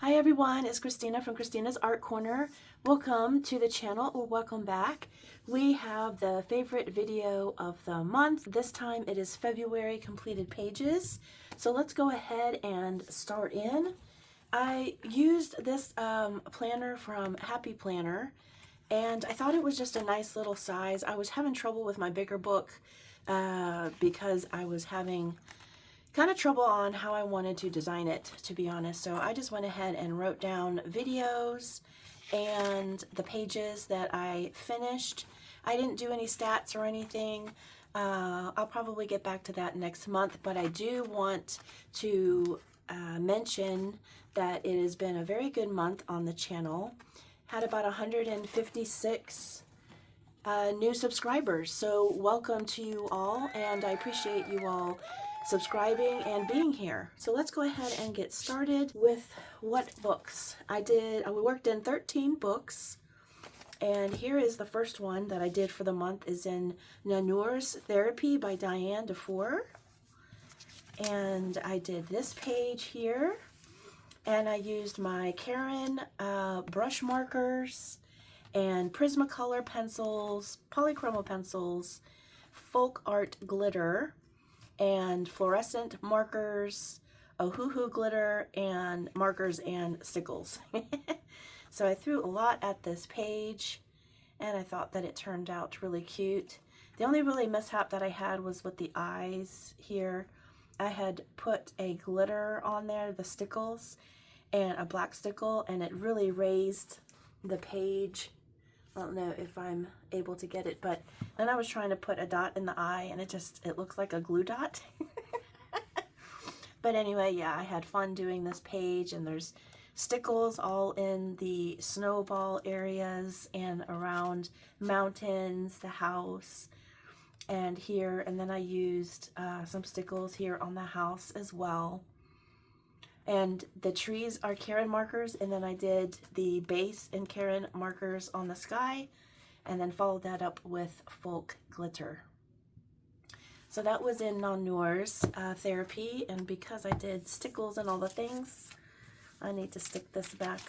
Hi everyone, it's Christina from Christina's Art Corner. Welcome to the channel, or welcome back. We have the favorite video of the month. This time it is February completed pages. So let's go ahead and start in. I used this planner from Happy Planner, and I thought it was just a nice little size. I was having trouble with my bigger book because I was having kind of trouble on how I wanted to design it, to be honest. So I just went ahead and wrote down videos and the pages that I finished. I didn't do any stats or anything. I'll probably get back to that next month, but I do want to mention that it has been a very good month on the channel. Had about 156 new subscribers, so welcome to you all, and I appreciate you all subscribing and being here. So let's go ahead and get started with what books I did. We worked in 13 books, and here is the first one that I did for the month is in Nanur's Therapy by Diane DeFore, and I did this page here, and I used my Karen brush markers and Prismacolor pencils, polychroma pencils, folk art glitter, and fluorescent markers, Ohuhu glitter, and markers and stickles. So I threw a lot at this page, and I thought that it turned out really cute. The only really mishap that I had was with the eyes here. I had put a glitter on there, the stickles, and a black stickle, and it really raised the page. I don't know if I'm able to get it, but then I was trying to put a dot in the eye, and it looks like a glue dot. But anyway, yeah, I had fun doing this page, and there's stickles all in the snowball areas and around mountains, the house, and here, and then I used some stickles here on the house as well. And the trees are Karen markers, and then I did the base and Karen markers on the sky, and then followed that up with folk glitter. So that was in Nanur's Therapy, and because I did stickles and all the things, I need to stick this back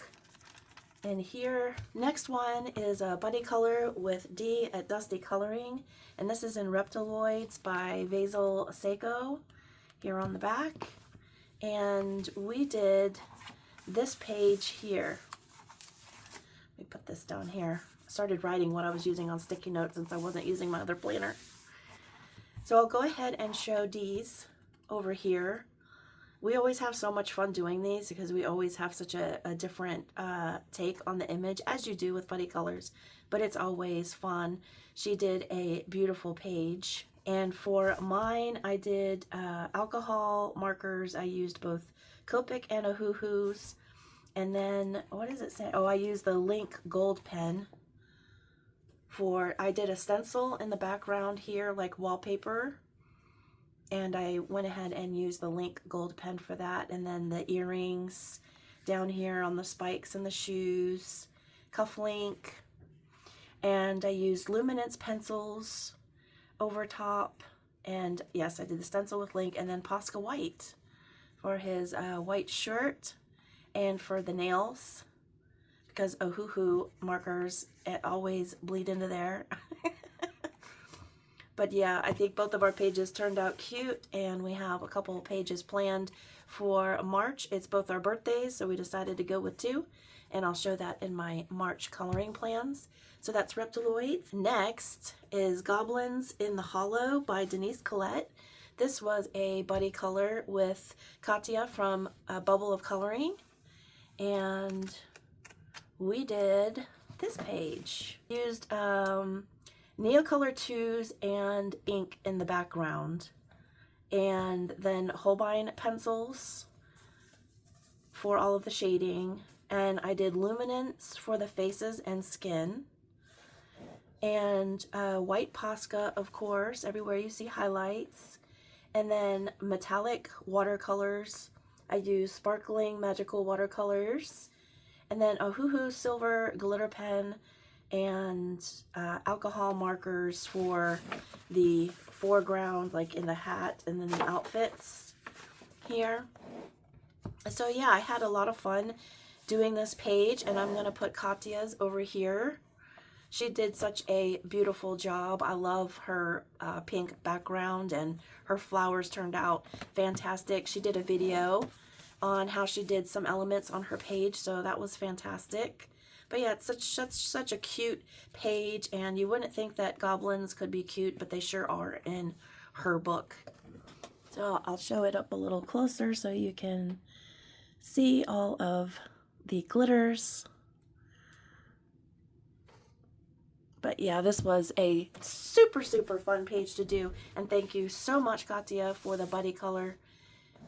in here. Next one is a Buddy Color with D at Dusty Coloring, and this is in Reptiloids by Basil Seiko here on the back. And we did this page here. Let me put this down here. I started writing what I was using on sticky notes since I wasn't using my other planner. So I'll go ahead and show these over here. We always have so much fun doing these because we always have such a different take on the image, as you do with Buddy Colors, but it's always fun. She did a beautiful page. And for mine, I did alcohol markers. I used both Copic and Ohuhu's. And then, what does it say? Oh, I used the Link gold pen I did a stencil in the background here, like wallpaper. And I went ahead and used the Link gold pen for that. And then the earrings down here on the spikes and the shoes, cuff link. And I used luminance pencils over top, and yes, I did the stencil with Link, and then Posca White for his white shirt and for the nails, because Ohuhu markers always bleed into there. But yeah, I think both of our pages turned out cute, and we have a couple of pages planned for March. It's both our birthdays, so we decided to go with 2, and I'll show that in my March coloring plans. So that's Reptiloids. Next is Goblins in the Hollow by Denise Collette. This was a buddy color with Katya from Bubble of Coloring, and we did this page. Used Neocolor 2s and ink in the background, and then Holbein pencils for all of the shading, and I did luminance for the faces and skin, and white Posca, of course, everywhere you see highlights, and then metallic watercolors. I use sparkling magical watercolors, and then Ohuhu silver glitter pen, and alcohol markers for the foreground, like in the hat and then the outfits here. So yeah, I had a lot of fun doing this page, and I'm going to put Katya's over here. She did such a beautiful job. I love her pink background, and her flowers turned out fantastic. She did a video on how she did some elements on her page, so that was fantastic. But yeah, it's such a cute page, and you wouldn't think that goblins could be cute, but they sure are in her book. So I'll show it up a little closer so you can see all of the glitters. But yeah, this was a super fun page to do, and thank you so much, Katya, for the buddy color.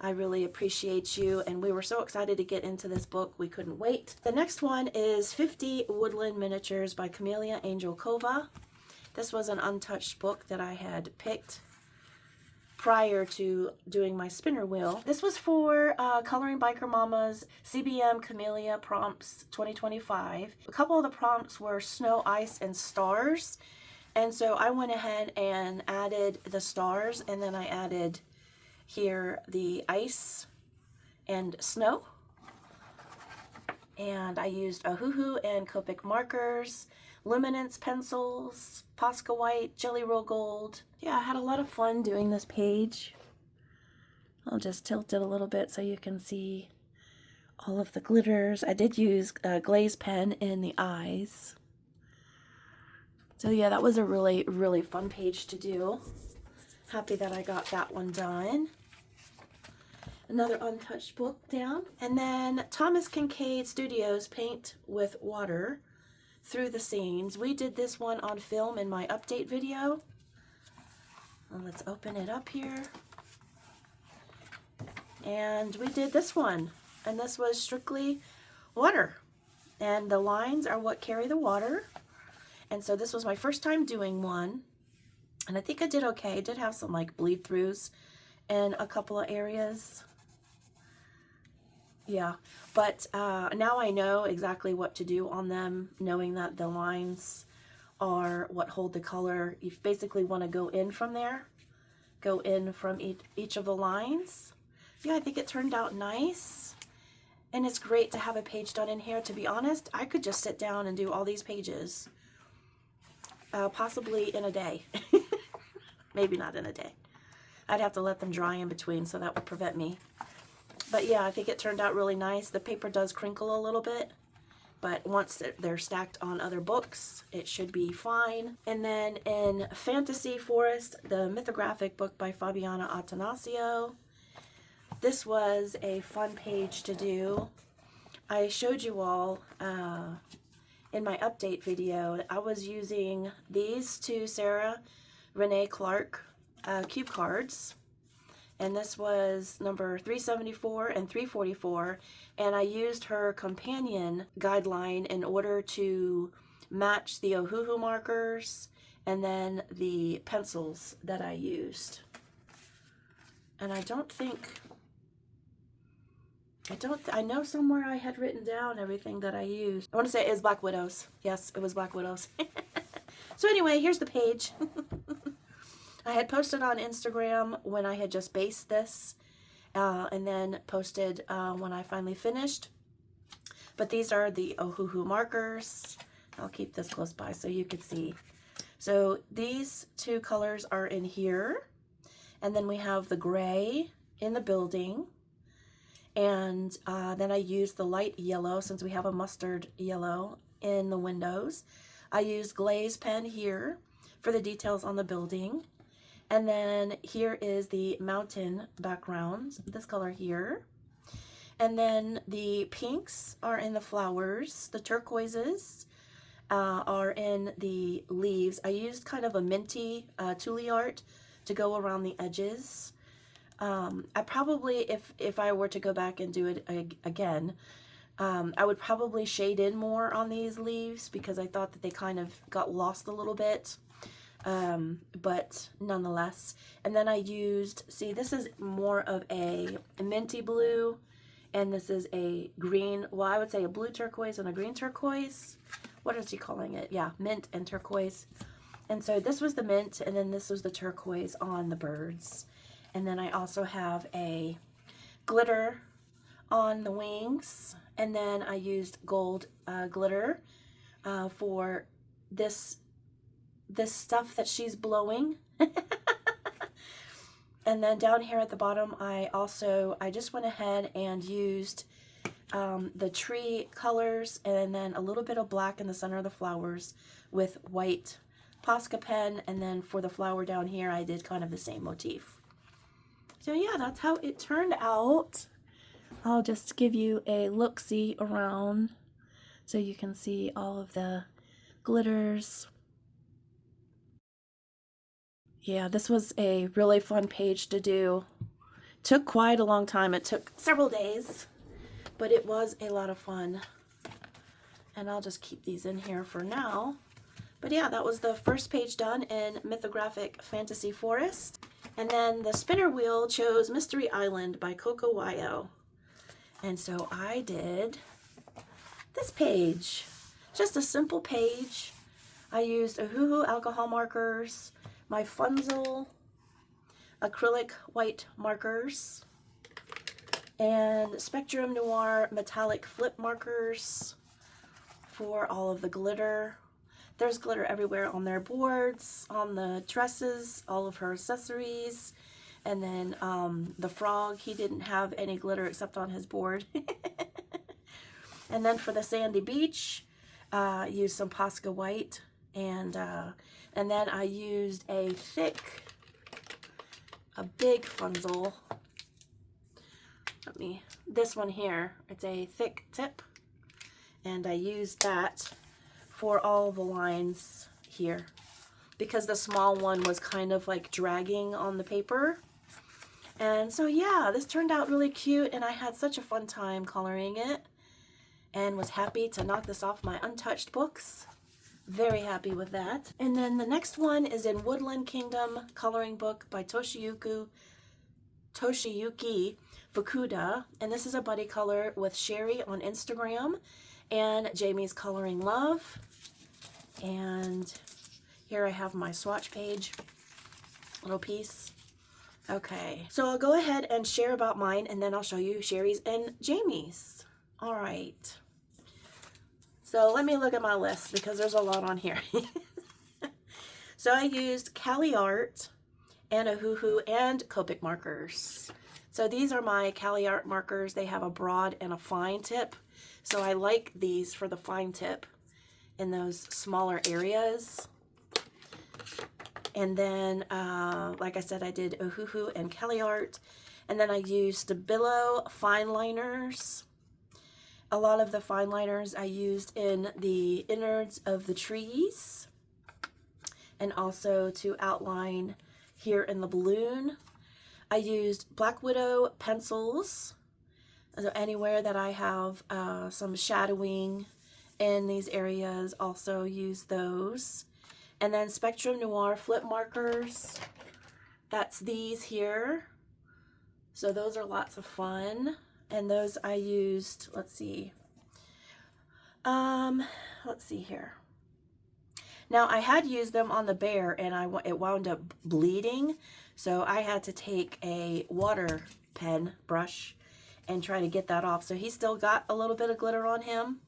I really appreciate you, and we were so excited to get into this book. We couldn't wait. The next one is 50 Woodland Miniatures by Camellia Angelkova. This was an Untouched book that I had picked prior to doing my spinner wheel. This was for Coloring Biker Mama's CBM Camellia Prompts 2025. A couple of the prompts were snow, ice, and stars. And so I went ahead and added the stars, and then I added here the ice and snow. And I used Ohuhu and Copic markers, luminance pencils, Posca white, Jelly Roll gold. Yeah, I had a lot of fun doing this page. I'll just tilt it a little bit so you can see all of the glitters. I did use a glaze pen in the eyes. So yeah, that was a really fun page to do. Happy that I got that one done. Another Untouched book down. And then Thomas Kincaid Studios Paint with Water Through the Scenes. We did this one on film in my update video. Well, let's open it up here. And we did this one, and this was strictly water. And the lines are what carry the water. And so this was my first time doing one. And I think I did okay. I did have some like bleed throughs in a couple of areas. Yeah, but now I know exactly what to do on them, knowing that the lines are what hold the color. You basically want to go in from there, go in from each of the lines. Yeah, I think it turned out nice, and it's great to have a page done in here. To be honest, I could just sit down and do all these pages, possibly in a day. Maybe not in a day. I'd have to let them dry in between, so that would prevent me. But yeah, I think it turned out really nice. The paper does crinkle a little bit, but once they're stacked on other books, it should be fine. And then in Fantasy Forest, the mythographic book by Fabiana Attanasio. This was a fun page to do. I showed you all in my update video, I was using these two Sarah Renee Clark cube cards. And this was number 374 and 344, and I used her companion guideline in order to match the Ohuhu markers and then the pencils that I used. And I know somewhere I had written down everything that I used. I want to say it is Black Widows. Yes, it was Black Widows. So anyway, here's the page. I had posted on Instagram when I had just based this, and then posted when I finally finished. But these are the Ohuhu markers. I'll keep this close by so you can see. So these two colors are in here, and then we have the gray in the building, and then I used the light yellow since we have a mustard yellow in the windows. I used glaze pen here for the details on the building. And then here is the mountain background, this color here. And then the pinks are in the flowers. The turquoises are in the leaves. I used kind of a minty tulle art to go around the edges. I probably, if I were to go back and do it again, I would probably shade in more on these leaves because I thought that they kind of got lost a little bit. But nonetheless. And then I used, see, this is more of a minty blue, and this is a green, well, I would say a blue turquoise and a green turquoise. What is he calling it? Yeah, mint and turquoise. And so this was the mint, and then this was the turquoise on the birds. And then I also have a glitter on the wings, And then I used gold glitter for this stuff that she's blowing. And then down here at the bottom, I just went ahead and used the tree colors and then a little bit of black in the center of the flowers with white Posca pen. And then for the flower down here, I did kind of the same motif. So yeah, that's how it turned out. I'll just give you a look-see around so you can see all of the glitters. Yeah, this was a really fun page to do. Took quite a long time. It took several days, but it was a lot of fun. And I'll just keep these in here for now. But yeah, that was the first page done in Mythographic Fantasy Forest. And then the spinner wheel chose Mystery Island by Coco Wyo. And so I did this page. Just a simple page. I used Ohuhu alcohol markers, my Funzel acrylic white markers, and Spectrum Noir metallic flip markers for all of the glitter. There's glitter everywhere on their boards, on the dresses, all of her accessories, and then the frog, he didn't have any glitter except on his board. And then for the sandy beach, used some Posca white, and then I used a big Funzel. This one here, it's a thick tip, and I used that for all the lines here because the small one was kind of like dragging on the paper. And so yeah, this turned out really cute, and I had such a fun time coloring it and was happy to knock this off my Untouched books. Very happy with that. And then the next one is in Woodland Kingdom coloring book by Toshiyuki Fukuda, and this is a buddy color with Sherry on Instagram and Jamie's Coloring Love. And here I have my swatch page, little piece. Okay, so I'll go ahead and share about mine, and then I'll show you Sherry's and Jamie's. All right. So let me look at my list because there's a lot on here. So I used Cali Art and Ohuhu and Copic markers. So these are my Cali Art markers. They have a broad and a fine tip. So I like these for the fine tip in those smaller areas. And then, like I said, I did Ohuhu and Cali Art. And then I used Stabilo fine liners. A lot of the fine liners I used in the innards of the trees, and also to outline here in the balloon. I used Black Widow pencils, so anywhere that I have some shadowing in these areas, also use those. And then Spectrum Noir flip markers, that's these here. So those are lots of fun. And those I used, let's see here. Now I had used them on the bear, and it wound up bleeding, so I had to take a water pen brush and try to get that off. So he still got a little bit of glitter on him,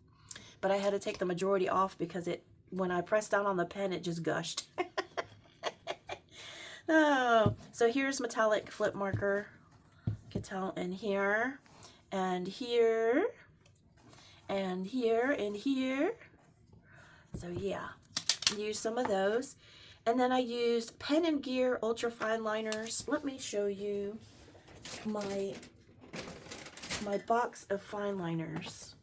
but I had to take the majority off because when I pressed down on the pen, it just gushed. Oh, so here's metallic flip marker. You can tell in here. And here, and here, and here. So yeah, use some of those. And then I used Pen and Gear Ultra Fine Liners. Let me show you my box of fine liners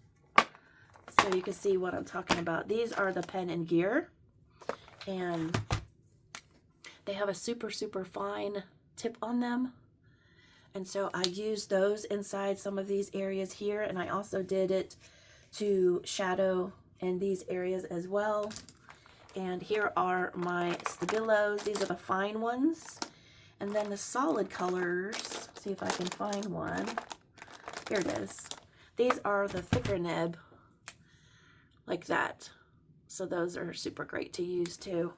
so you can see what I'm talking about. These are the Pen and Gear, and they have a super, super fine tip on them. And so I used those inside some of these areas here, and I also did it to shadow in these areas as well. And here are my Stabilos. These are the fine ones. And then the solid colors, see if I can find one. Here it is. These are the thicker nib, like that. So those are super great to use too.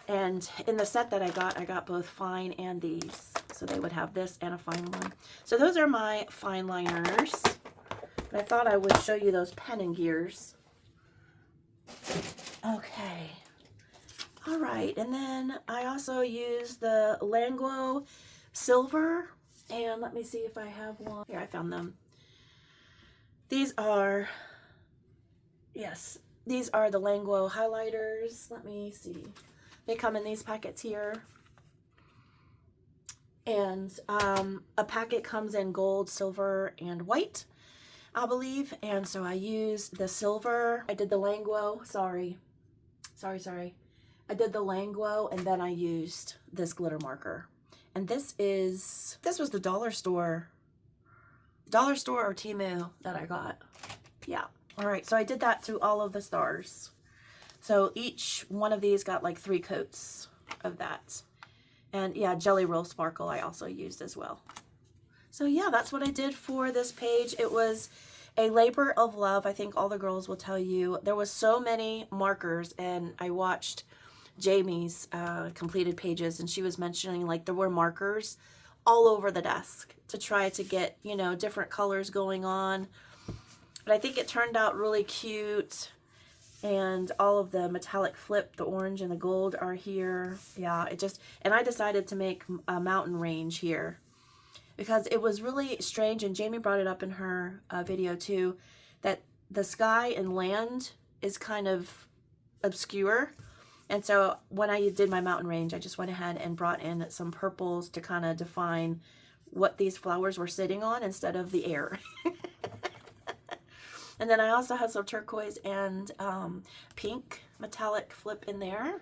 And in the set that I got both fine and these. So they would have this and a fine one. So those are my fine liners. But I thought I would show you those penning gears. Okay. All right, and then I also use the Langlo silver, and let me see if I have one. Here, I found them. These are, yes, these are the Langlo highlighters. Let me see. They come in these packets here. And a packet comes in gold, silver, and white, I believe. And so I used the silver. I did the Langlo, sorry. I did the Langlo, and then I used this glitter marker. And this was the dollar store or Temu that I got. Yeah. All right, so I did that to all of the stars. So each one of these got like 3 coats of that. And yeah, Jelly Roll Sparkle I also used as well. So yeah, that's what I did for this page. It was a labor of love. I think all the girls will tell you. There was so many markers, and I watched Jamie's completed pages, and she was mentioning like there were markers all over the desk to try to get, you know, different colors going on. But I think it turned out really cute. And all of the metallic flip, the orange and the gold are here. Yeah, and I decided to make a mountain range here because it was really strange, and Jamie brought it up in her video too, that the sky and land is kind of obscure. And so when I did my mountain range, I just went ahead and brought in some purples to kind of define what these flowers were sitting on instead of the air. And then I also have some turquoise and pink metallic flip in there.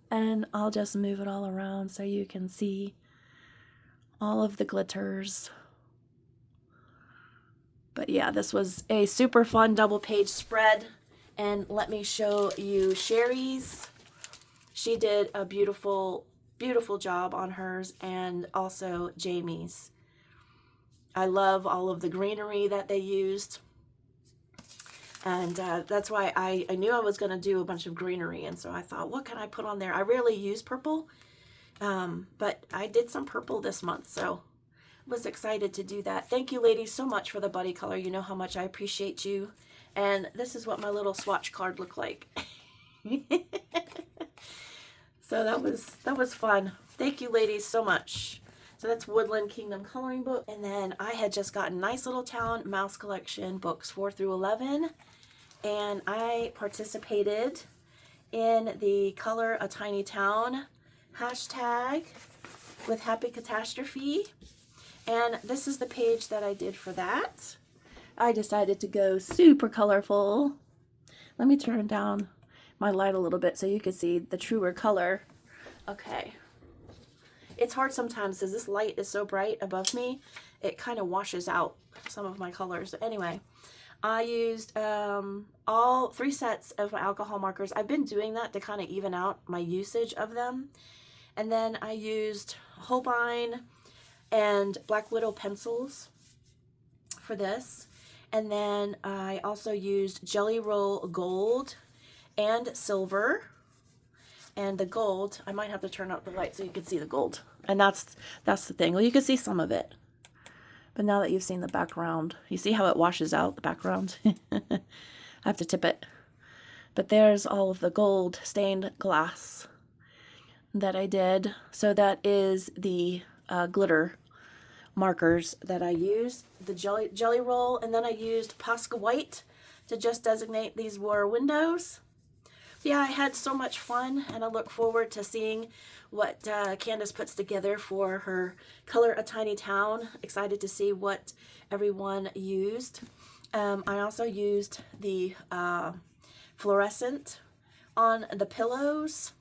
And I'll just move it all around so you can see all of the glitters. But yeah, this was a super fun double page spread. And let me show you Sherry's. She did a beautiful, beautiful job on hers, and also Jamie's. I love all of the greenery that they used. And that's why I knew I was going to do a bunch of greenery. And so I thought, what can I put on there? I rarely use purple, but I did some purple this month. So I was excited to do that. Thank you, ladies, so much for the buddy color. You know how much I appreciate you. And this is what my little swatch card looked like. So that was fun. Thank you, ladies, so much. So that's Woodland Kingdom Coloring Book. And then I had just gotten Nice Little Town Mouse Collection books 4 through 11. And I participated in the Color a Tiny Town hashtag with Happy Catastrophe. And this is the page that I did for that. I decided to go super colorful. Let me turn down my light a little bit so you can see the truer color. Okay. It's hard sometimes because this light is so bright above me, it kind of washes out some of my colors. Anyway, I used all 3 sets of my alcohol markers. I've been doing that to kind of even out my usage of them. And then I used Holbein and Black Widow pencils for this. And then I also used Jelly Roll Gold and Silver. And the gold, I might have to turn up the light so you can see the gold. And that's the thing. Well, you can see some of it. But now that you've seen the background, you see how it washes out the background? I have to tip it. But there's all of the gold stained glass that I did. So that is the glitter markers that I used. The jelly roll, and then I used Posca White to just designate these were windows. Yeah, I had so much fun, and I look forward to seeing what Candace puts together for her Color a Tiny Town. Excited to see what everyone used. I also used the fluorescent on the pillows,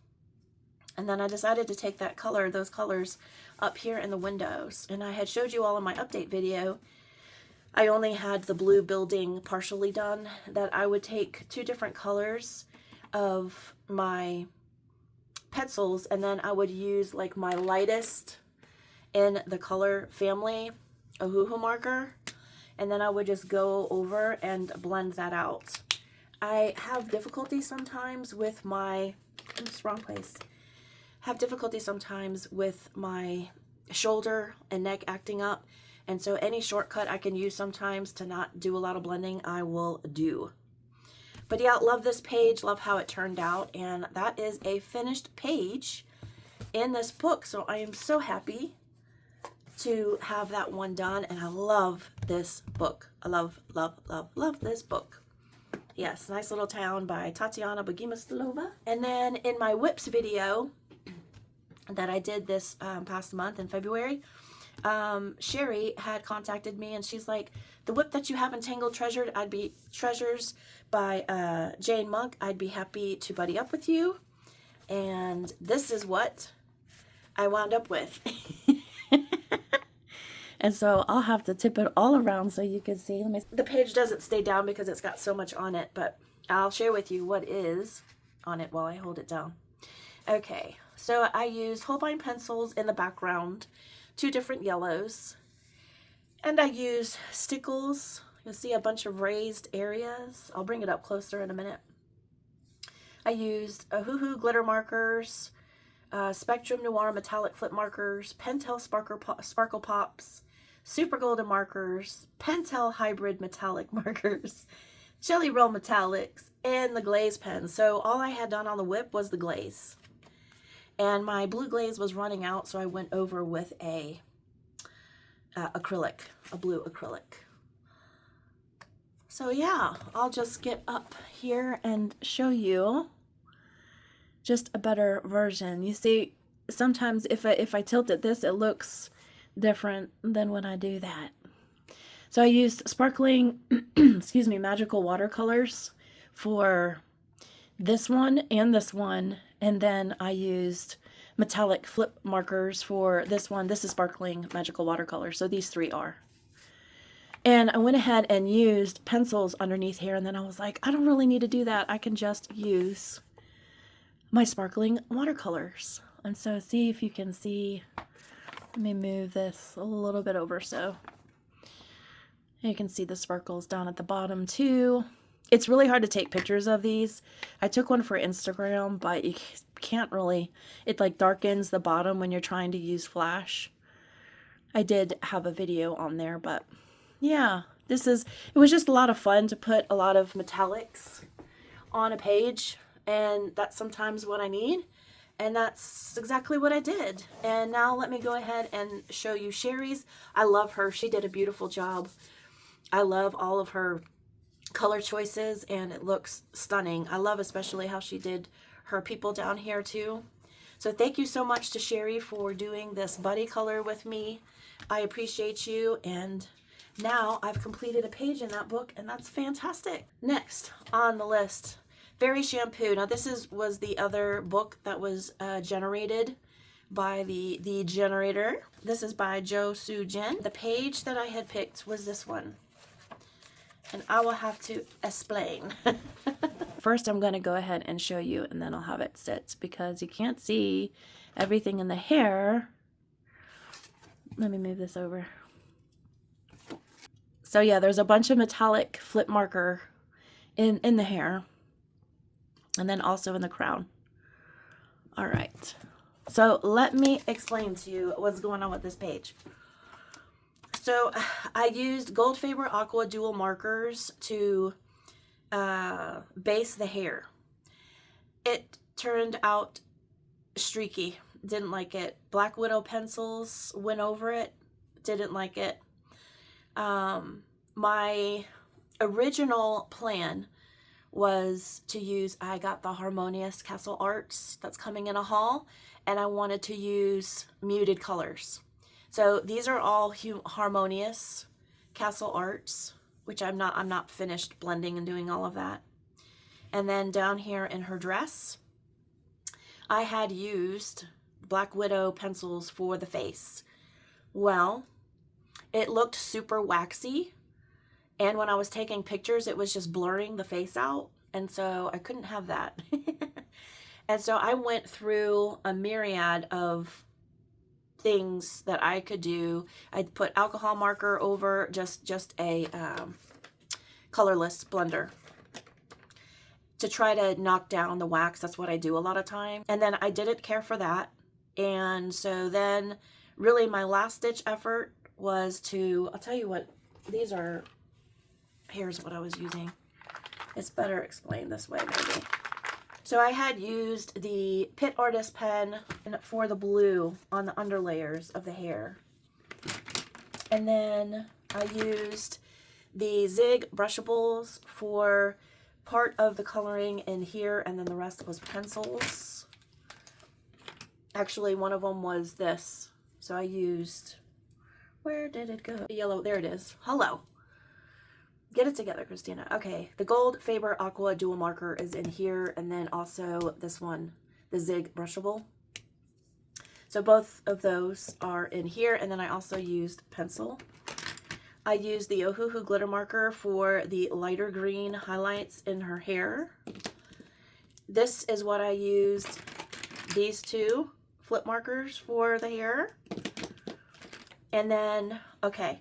and then I decided to take that color, those colors, up here in the windows. And I had showed you all in my update video, I only had the blue building partially done, that I would take 2 different colors of my pencils, and then I would use like my lightest in the color family Ohuhu marker, and then I would just go over and blend that out. I have difficulty sometimes with my, wrong place. Have difficulty sometimes with my shoulder and neck acting up, And so any shortcut I can use sometimes to not do a lot of blending, I will do. But yeah, love this page, love how it turned out, and that is a finished page in this book. So I am so happy to have that one done, and I love this book. I love, love, love, love this book. Yes, Nice Little Town by Tatiana Bogimastolova. And then in my whips video that I did this past month in February, Sherry had contacted me, and she's like, the whip that you have in Tangled Treasures by Jane Monk, I'd be happy to buddy up with you. And this is what I wound up with. And so I'll have to tip it all around so you can see. The page doesn't stay down because it's got so much on it, but I'll share with you what is on it while I hold it down. Okay, so I used Holbein pencils in the background, 2 different yellows, and I used stickles. You'll see a bunch of raised areas. I'll bring it up closer in a minute. I used Hoo glitter markers, Spectrum Noir metallic flip markers, Pentel sparkle pops, Super Golden markers, Pentel hybrid metallic markers, Jelly Roll metallics, and the glaze pen. So all I had done on the whip was the glaze. And my blue glaze was running out, so I went over with a blue acrylic. So yeah, I'll just get up here and show you just a better version. You see, sometimes if I tilt it this, it looks different than when I do that. So I used sparkling, excuse me, magical watercolors for this one and this one. And then I used metallic flip markers for this one. This is sparkling magical watercolor. So these 3 are. And I went ahead and used pencils underneath here. And then I was like, I don't really need to do that. I can just use my sparkling watercolors. And so see if you can see. Let me move this a little bit over so you can see the sparkles down at the bottom too. It's really hard to take pictures of these. I took one for Instagram, but you can't really, it like darkens the bottom when you're trying to use flash. I did have a video on there, but yeah, it was just a lot of fun to put a lot of metallics on a page, and that's sometimes what I need. And that's exactly what I did. And now let me go ahead and show you Sherry's. I love her. She did a beautiful job. I love all of her color choices, and it looks stunning. I love especially how she did her people down here too. So thank you so much to Sherry for doing this buddy color with me. I appreciate you. And now I've completed a page in that book, and that's fantastic. Next on the list, Fairy Shampoo. Now this was the other book that was generated by the generator. This is by Jo Soo Jin. The page that I had picked was this one, and I will have to explain. First I'm going to go ahead and show you, and then I'll have it sit because you can't see everything in the hair. Let me move this over. So yeah, there's a bunch of metallic flip marker in the hair. And then also in the crown. All right. So let me explain to you what's going on with this page. So I used Gold Faber Aqua Dual markers to base the hair. It turned out streaky. Didn't like it. Black Widow pencils went over it. Didn't like it. My original plan was to use, I got the Harmonious Castle Arts that's coming in a haul, and I wanted to use muted colors. So these are all Harmonious Castle Arts, which I'm not finished blending and doing all of that. And then down here in her dress, I had used Black Widow pencils for the face. Well, it looked super waxy. And when I was taking pictures, it was just blurring the face out. And so I couldn't have that. And so I went through a myriad of things that I could do. I'd put alcohol marker over just a colorless blender to try to knock down the wax. That's what I do a lot of time. And then I didn't care for that. And so then really my last ditch effort was to, I'll tell you what, these are, here's what I was using. It's better explained this way, maybe. So I had used the Pit Artist pen for the blue on the underlayers of the hair. And then I used the Zig brushables for part of the coloring in here, and then the rest was pencils. Actually, one of them was this. So I used, where did it go? The yellow, there it is. Hello. Get it together, Christina. Okay, the Gold Faber Aqua Dual Marker is in here, and then also this one, the Zig brushable. So both of those are in here, and then I also used pencil. I used the Ohuhu glitter marker for the lighter green highlights in her hair. This is what I used, these two flip markers for the hair. And then, okay,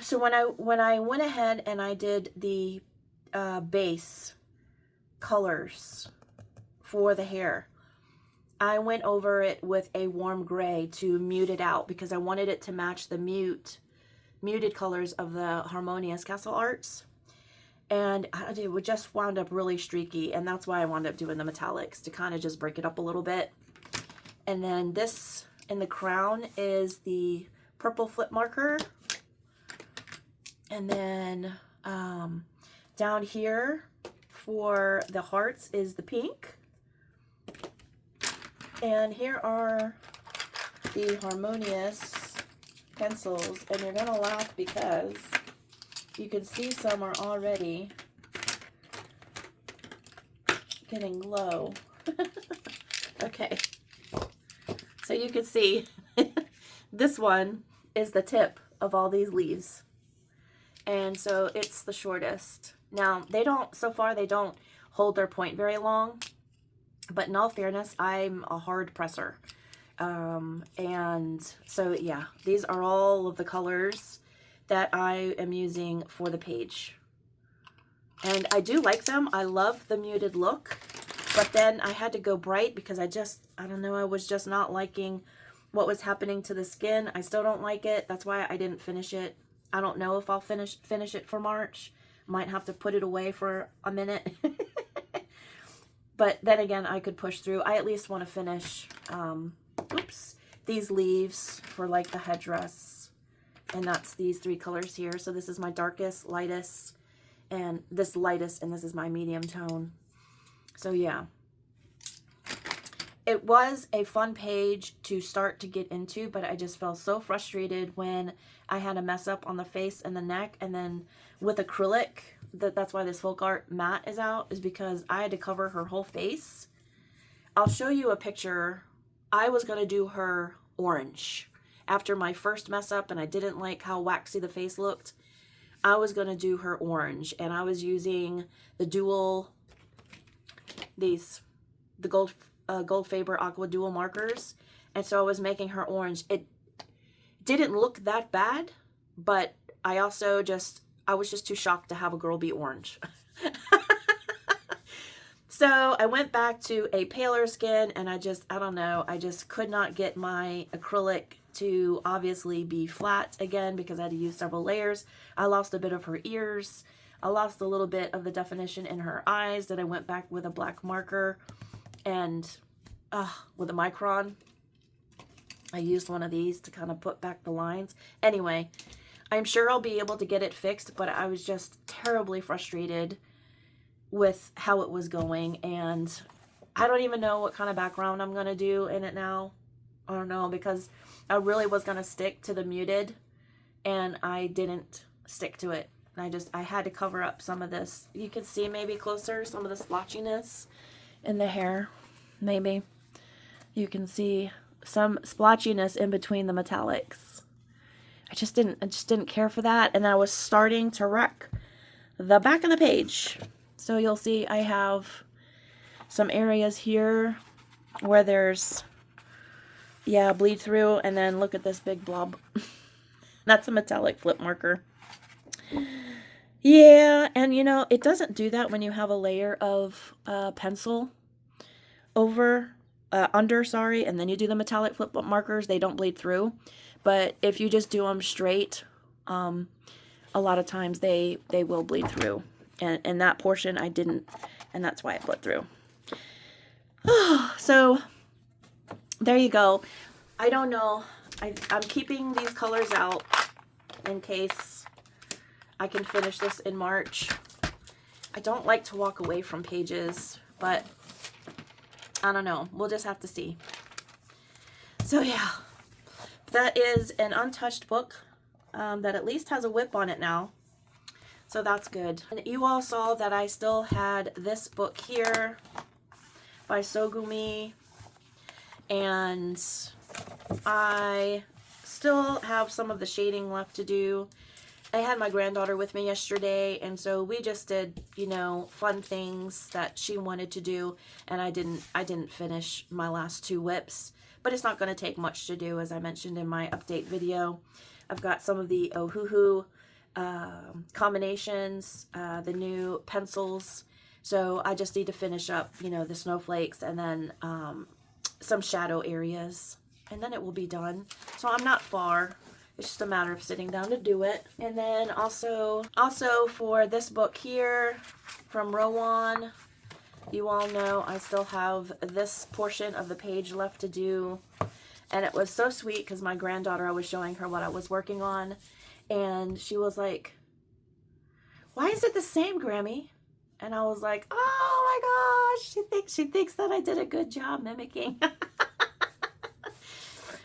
so when I went ahead and I did the base colors for the hair, I went over it with a warm gray to mute it out because I wanted it to match the muted colors of the Harmonious Castle Arts. And it would just wound up really streaky, and that's why I wound up doing the metallics, to kind of just break it up a little bit. And then this in the crown is the purple flip marker. And then down here for the hearts is the pink. And here are the Harmonious pencils. And you're going to laugh because you can see some are already getting low. Okay. So you can see this one is the tip of all these leaves. And so it's the shortest. Now, so far they don't hold their point very long, but in all fairness, I'm a hard presser. And so, yeah, these are all of the colors that I am using for the page. And I do like them. I love the muted look, but then I had to go bright because I don't know, I was just not liking what was happening to the skin. I still don't like it. That's why I didn't finish it. I don't know if I'll finish it for March. Might have to put it away for a minute. But then again, I could push through. I at least want to finish these leaves for like the headdress. And that's these three colors here. So this is my darkest, lightest, and this lightest, and this is my medium tone. So yeah. It was a fun page to start to get into, but I just felt so frustrated when I had a mess up on the face and the neck. And then with acrylic, that's why this folk art matte is out, is because I had to cover her whole face. I'll show you a picture. I was going to do her orange. After my first mess up and I didn't like how waxy the face looked, I was going to do her orange. And I was using the Gold Faber Aqua Dual markers, and so I was making her orange. It didn't look that bad, but I was just too shocked to have a girl be orange. So I went back to a paler skin, and I don't know, I just could not get my acrylic to obviously be flat again because I had to use several layers. I lost a bit of her ears. I lost a little bit of the definition in her eyes. Then I went back with a black marker. And with a micron, I used one of these to kind of put back the lines. Anyway, I'm sure I'll be able to get it fixed, but I was just terribly frustrated with how it was going. And I don't even know what kind of background I'm going to do in it now. I don't know, because I really was going to stick to the muted, and I didn't stick to it. I had to cover up some of this. You can see maybe closer some of the splotchiness in the hair. Maybe you can see some splotchiness in between the metallics. I just didn't care for that, and I was starting to wreck the back of the page. So you'll see I have some areas here where there's bleed through, and then look at this big blob. That's a metallic flip marker. Yeah, and you know, it doesn't do that when you have a layer of pencil over under, sorry, and then you do the metallic flip markers, they don't bleed through. But if you just do them straight, a lot of times they will bleed through. And that portion I didn't, and that's why it bled through. So there you go. I don't know. I'm keeping these colors out in case I can finish this in March. I don't like to walk away from pages, but I don't know. We'll just have to see. So yeah, that is an Untouched book that at least has a whip on it now. So that's good. And you all saw that I still had this book here by Sogumi, and I still have some of the shading left to do. I had my granddaughter with me yesterday, and so we just did, you know, fun things that she wanted to do, and I didn't finish my last 2 whips, but it's not going to take much to do, as I mentioned in my update video. I've got some of the Ohuhu combinations, the new pencils, so I just need to finish up, you know, the snowflakes, and then some shadow areas, and then it will be done. So I'm not far. It's just a matter of sitting down to do it. And then also for this book here from Rowan, you all know I still have this portion of the page left to do. And it was so sweet because my granddaughter, I was showing her what I was working on, and she was like, "Why is it the same, Grammy?" And I was like, "Oh my gosh, she thinks that I did a good job mimicking."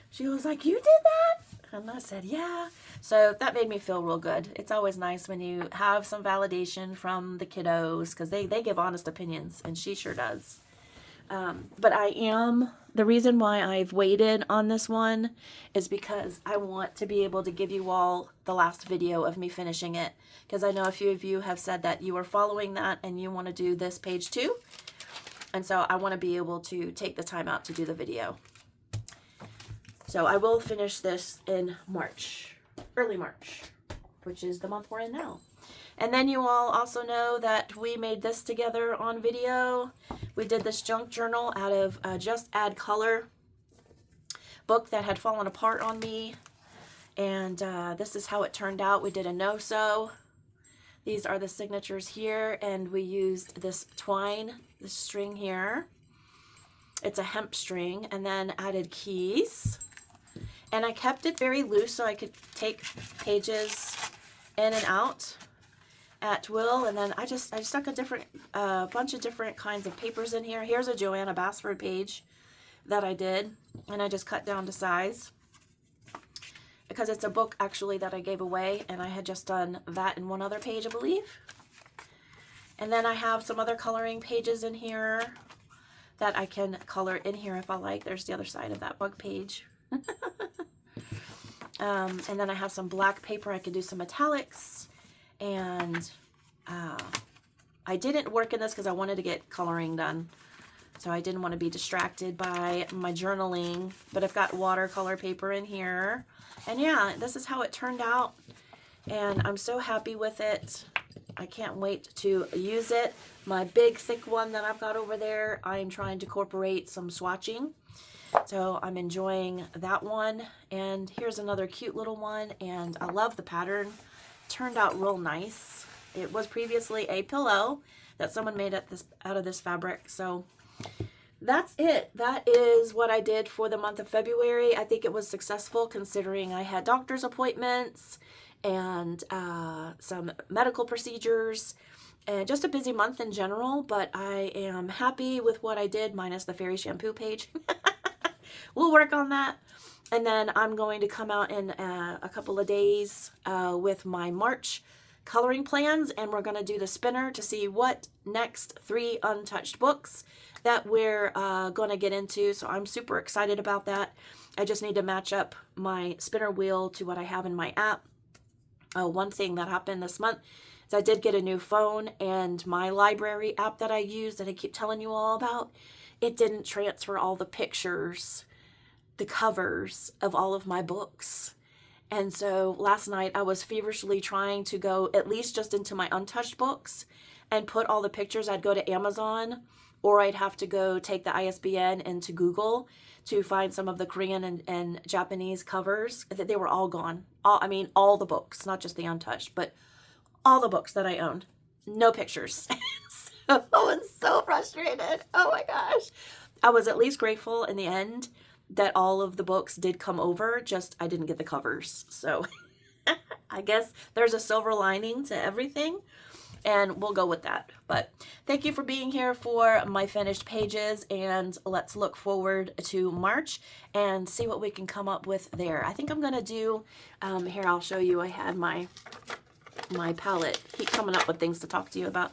She was like, "You did that?" And I said, "Yeah." So that made me feel real good. It's always nice when you have some validation from the kiddos, because they give honest opinions, and she sure does. But the reason why I've waited on this one is because I want to be able to give you all the last video of me finishing it, because I know a few of you have said that you are following that and you want to do this page too. And so I want to be able to take the time out to do the video. So I will finish this in March, early March, which is the month we're in now. And then you all also know that we made this together on video. We did this junk journal out of Just Add Color book that had fallen apart on me. And this is how it turned out. We did a no-sew. These are the signatures here, and we used this twine, this string here. It's a hemp string, and then added keys. And I kept it very loose so I could take pages in and out at will. And then I stuck a bunch of different kinds of papers in here. Here's a Joanna Basford page that I did, and I just cut down to size because it's a book actually that I gave away, and I had just done that in one other page, I believe. And then I have some other coloring pages in here that I can color in here if I like. There's the other side of that bug page. And then I have some black paper. I could do some metallics, and I didn't work in this because I wanted to get coloring done, so I didn't want to be distracted by my journaling. But I've got watercolor paper in here, and yeah, this is how it turned out, and I'm so happy with it. I can't wait to use it. My big thick one that I've got over there, I'm trying to incorporate some swatching. So I'm enjoying that one. And here's another cute little one, and I love the pattern. Turned out real nice. It was previously a pillow that someone made out of this fabric. So that's it. That is what I did for the month of February. I think it was successful considering I had doctor's appointments and some medical procedures and just a busy month in general. But I am happy with what I did, minus the fairy shampoo page. We'll work on that. And then I'm going to come out in a couple of days with my March coloring plans, and we're going to do the spinner to see what next 3 untouched books that we're going to get into. So I'm super excited about that. I just need to match up my spinner wheel to what I have in my app. One thing that happened this month is I did get a new phone, and my library app that I use that I keep telling you all about, it didn't transfer all the pictures, the covers of all of my books. And so last night I was feverishly trying to go at least just into my untouched books and put all the pictures. I'd go to Amazon or I'd have to go take the ISBN into Google to find some of the Korean and Japanese covers. They were all gone. I mean, all the books, not just the Untouched, but all the books that I owned. No pictures. So I was so frustrated. Oh my gosh. I was at least grateful in the end that all of the books did come over, just I didn't get the covers. So I guess there's a silver lining to everything, and we'll go with that. But thank you for being here for my finished pages, and let's look forward to March and see what we can come up with there. I think I'm going to do, here I'll show you, I had my palette. Keep coming up with things to talk to you about.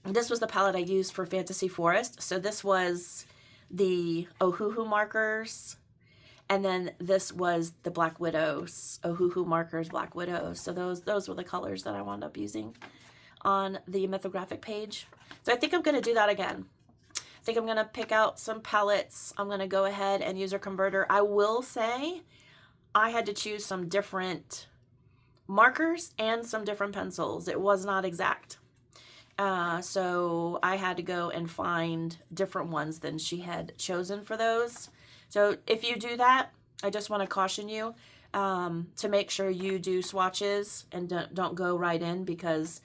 This was the palette I used for Fantasy Forest. So this was the Ohuhu markers, and then this was the Black Widows, Ohuhu markers, Black Widows. So those were the colors that I wound up using on the mythographic page. So I think I'm going to do that again. I think I'm going to pick out some palettes. I'm going to go ahead and use a converter. I will say I had to choose some different markers and some different pencils. It was not exact. So I had to go and find different ones than she had chosen for those. So if you do that, I just want to caution you to make sure you do swatches and don't go right in, because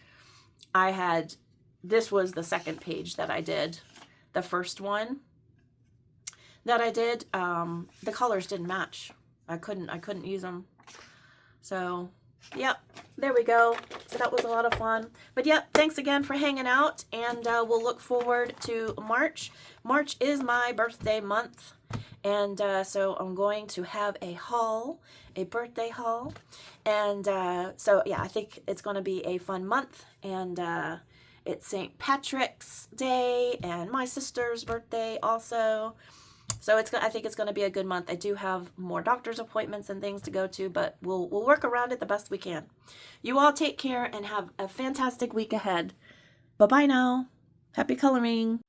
this was the second page that I did. The first one that I did, the colors didn't match. I couldn't use them. So yep, there we go. So that was a lot of fun. But yep, thanks again for hanging out, and we'll look forward to March. March is my birthday month, and so I'm going to have a haul, a birthday haul. And so yeah, I think it's going to be a fun month, and it's St. Patrick's Day and my sister's birthday also. So I think it's going to be a good month. I do have more doctor's appointments and things to go to, but we'll work around it the best we can. You all take care and have a fantastic week ahead. Bye-bye now. Happy coloring.